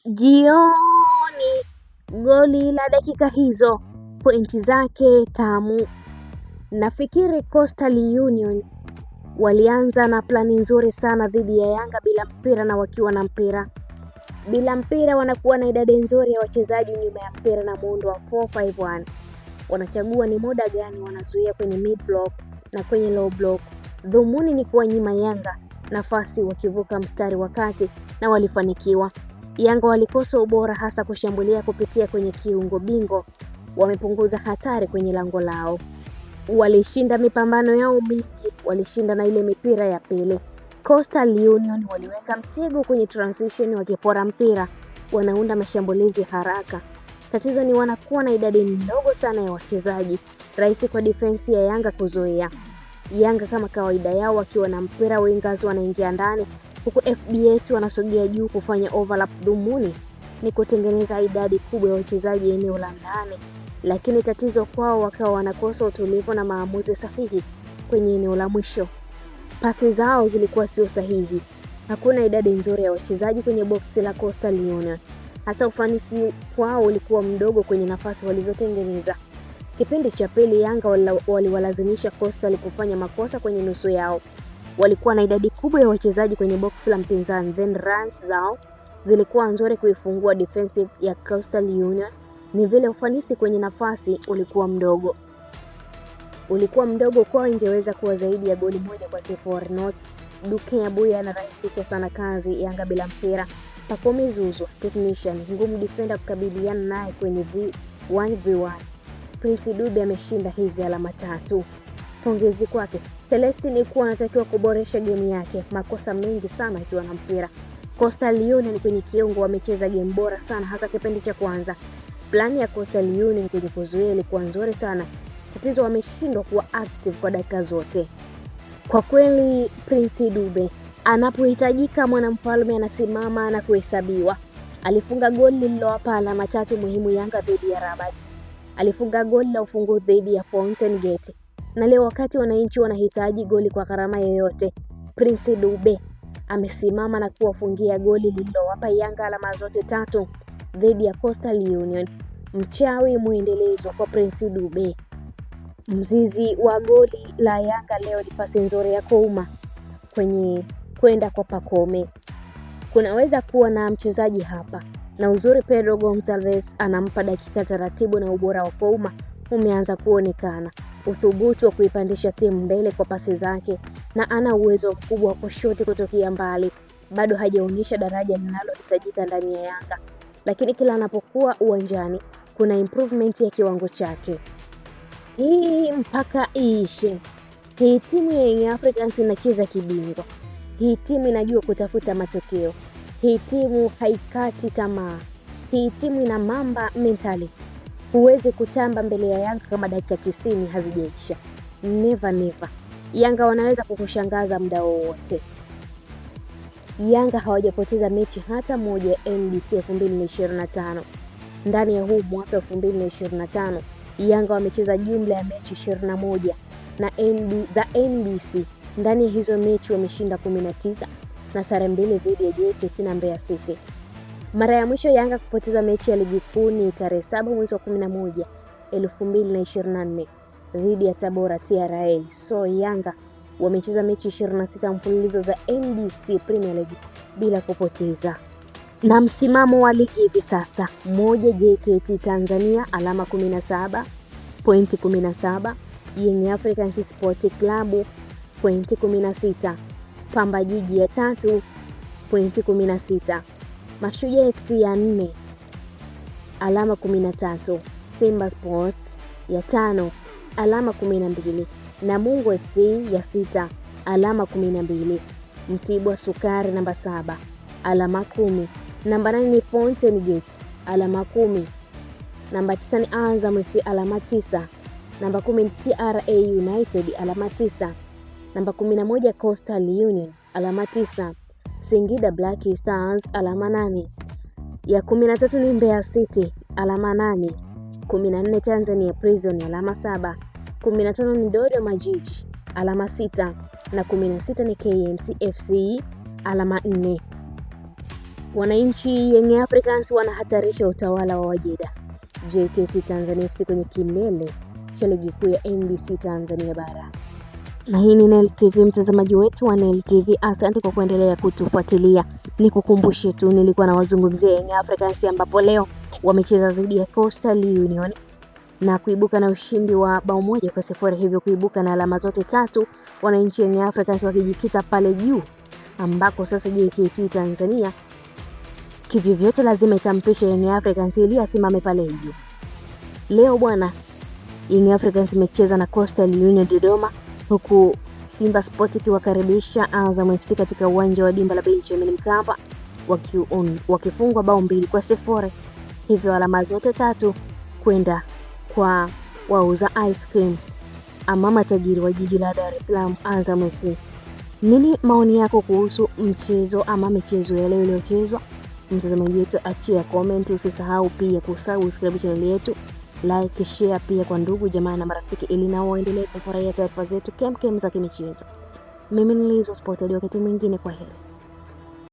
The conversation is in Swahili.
Jioni, goli la dakika hizo, pointi zake tamu. Nafikiri Coastal Union walianza na plani nzuri sana dhidi ya Yanga bila mpira, na wakiwa na mpira. Bila mpira wanakuwa na idadi nzuri ya wachezaji nyuma ya mpira na muundo wa 4-5-1. Wanachagua ni muda gani wanazuia kwenye mid block na kwenye low block. Dhumuni ni kuwanyima Yanga nafasi wakivuka mstari wa kati, na walifanikiwa. Yanga walikosa ubora hasa kushambulia kupitia kwenye kiungo bingo. Wamepunguza hatari kwenye lango lao. Walishinda mipambano yao mingi, walishinda na ile mipira ya pili. Coastal Union waliweka mtego kwenye transition, wakipora mpira, wanaunda mashambulizi haraka. Tatizo ni wanakuwa na idadi ndogo sana ya wachezaji, rahisi kwa defense ya Yanga kuzoea. Yanga kama kawaida yao wakiwa na mpira, wingers wanaingia ndani, huku FBS wanasogea juu kufanya overlap. Dhumuni ni kutengeneza idadi kubwa ya wachezaji eneo la ndani, lakini tatizo kwao wakawa wanakosa utulivu na maamuzi sahihi kwenye eneo la mwisho. Pasi zao zilikuwa sio sahihi. Hakuna idadi nzuri ya wachezaji kwenye boksi la Coastal Union. Hata ufanisi kwao ulikuwa mdogo kwenye nafasi walizotengeneza. Kipindi cha pili Yanga waliwalazimisha Coastal kufanya makosa kwenye nusu yao. Walikuwa na idadi kubwa ya wachezaji kwenye boksi la mpinzani, then runs zao zilikuwa nzuri kuifungua defensive ya Coastal Union. Ni vile ufanisi kwenye nafasi ulikuwa mdogo. Kwao ingeweza kuwa zaidi ya goli 1-0. Not Duke Abuya anarahisisha sana kazi Yanga bila mpira. Pacome Zouzoua, technician, ngumu defender kukabiliana naye kwenye 1v1. Prince Dube ameshinda hizi alama 3. Pongezi kwake. Celestine ilikuwa anatakiwa kuboresha game yake, makosa mengi sana akiwa na mpira. Coastal Union kwenye kiungo wamecheza game bora sana hasa kipindi cha kwanza. Plani ya Coastal Union kwenye kuzuia ilikuwa nzuri sana. Tatizo wameshindwa kuwa active kwa dakika zote. Kwa kweli Prince Dube anapohitajika mwanamfalme anasimama na kuhesabiwa. Alifunga goli lililowapa alama 3 muhimu Yanga dhidi ya Rabat. Alifunga goli la ufunguzi dhidi ya Fountain Gate. Na leo wakati wananchi wanahitaji goli kwa gharama yoyote, Prince Dube amesimama na kuwafungia goli lililowapa Yanga alama zote 3 dhidi ya Coastal Union. Mchawi muendelezo kwa Prince Dube. Mzizi wa goli la Yanga leo ni pasi nzuri ya Kouma kwenye kwenda kwa Pacome. Kunaweza kuwa na mchezaji hapa, na uzuri Pedro Gonçalves anampa dakika taratibu, na ubora wa Kouma umeanza kuonekana. Uthubutu wa kuipandisha timu mbele kwa pasi zake, na ana uwezo mkubwa wa kushoti kutokea mbali. Bado hajaonyesha daraja linalohitajika ndani ya Yanga, lakini kila anapokuwa uwanjani kuna improvement ya kiwango chake. Hii mpaka iishe. Hii timu ya Young Africans inacheza kibingwa. Hii timu inajua kutafuta matokeo. Hii timu haikati tamaa. Hii timu ina mamba mentality. Huwezi kutamba mbele ya Yanga kama dakika 90 hazijaisha. Never. Yanga wanaweza kukushangaza muda wowote. Yanga hawajapoteza mechi hata moja ya NBC 2025. Ndani ya huu mwaka 2025 Yanga wamecheza jumla ya mechi 21 na NBC. Ndani ya hizo mechi wameshinda 19 na sare 2 dhidi ya JKT na Mbeya City. Mara ya mwisho Yanga kupoteza mechi ya ligi kuu ni tarehe 7 mwezi wa 11 2024 dhidi ya Tabora TRA. So Yanga wamecheza mechi 26 mfululizo za NBC Premier League bila kupoteza. Na msimamo wa ligi hivi sasa: 1 JKT Tanzania alama 17, pointi 17. Young Africans Sport Club pointi 16. Pamba Jiji ya 3 pointi 16. Mashujaa FC ya 4 alama 13. Simba Sports ya 5 alama 12. Namungo FC ya 6 alama 12. Mtibwa Sukari namba 7 alama 10. Namba 9 ni Fountain Gate alama 10. Namba 9 ni Azam FC alama 9. Namba 10 ni TRA United alama 9. Namba 11 Coastal Union alama 9. Singida Black Stars alama 8. Ya 13 ni Mbeya City alama 8. 14 Tanzania Prison alama 7. 15 ni Dodoma Jiji alama 6 na 16 ni KMC FC alama 4. Wananchi Young Africans wanahatarisha utawala wa Wajeda. JKT Tanzania FC kwenye kilele cha ligi kuu ya NBC Tanzania bara. Na hii ni Nile TV, mtazamaji wetu wa Nile TV. Asante kwa kuendelea kutufuatilia. Nikukumbushe tu nilikuwa nawazungumzia Young Africans ambapo leo wamecheza dhidi ya Coastal Union na kuibuka na ushindi wa bao 1-0, hivyo kuibuka na alama zote tatu. Wananchi Young Africans wakijikita pale juu ambako sasa JKT Tanzania kivyo vyote lazima itampisha Young Africans ili asimame pale juu. Leo bwana, Young Africans imecheza na Coastal Union Dodoma, huku Simba Sport ikiwakaribisha Azam FC katika uwanja wa dimba la Benjamin Mkapa wakifungwa bao 2-0. Hivyo alama zote tatu kwenda kwa wauza ice cream ama matajiri wa jiji la Dar es Salaam, Azam FC. Nini maoni yako kuhusu mchezo ama michezo ya leo iliyochezwa? Mtazamaji wetu, achia comment, usisahau pia kusubscribe channel yetu, like, share pia kwa ndugu jamaa na marafiki ili nao waendelee kufurahia taarifa zetu kemkem za kimichezo. Mimi ni Lizo Sport, hadi wakati mwingine, kwa heri.